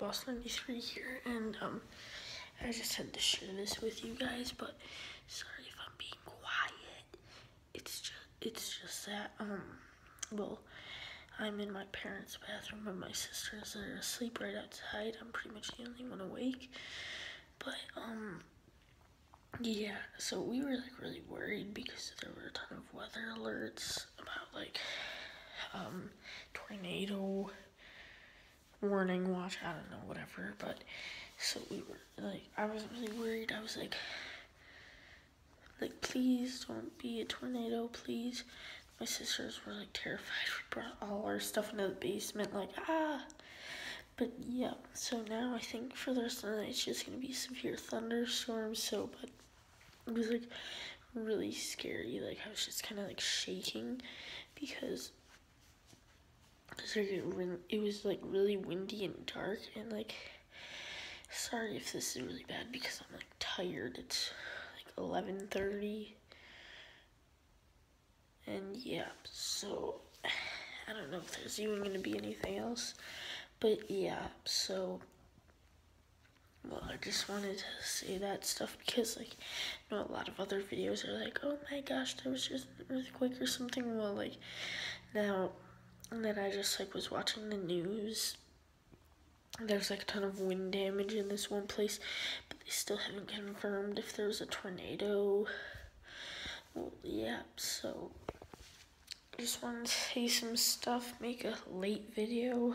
Boss 93 here, and I just had to share this with you guys, but sorry if I'm being quiet. It's just that well, I'm in my parents' bathroom and my sisters are asleep right outside. I'm pretty much the only one awake, but yeah, so we were like really worried because there were a ton of weather alerts about like tornado warning watch, I don't know, whatever, but so we were like, I was really worried. I was like please don't be a tornado, please. My sisters were like terrified. We brought all our stuff into the basement, like but yeah, so now I think for the rest of the night it's just gonna be severe thunderstorms. So but it was like really scary. Like I was just kind of like shaking because it was like really windy and dark, and like, sorry if this is really bad because I'm like tired. It's like 11:30, and yeah, so I don't know if there's even gonna be anything else, but yeah, so well, I just wanted to say that stuff because like, you know, a lot of other videos are like, oh my gosh, there was just an earthquake or something. Well, like now, and then I just like was watching the news. There's like a ton of wind damage in this one place, but they still haven't confirmed if there was a tornado. Well, yeah, so I just wanted to say some stuff, make a late video.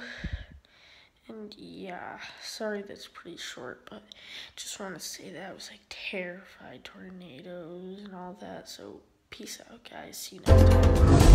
And yeah, sorry that's pretty short, but just want to say that I was like terrified tornadoes and all that. So peace out, guys. See you next time.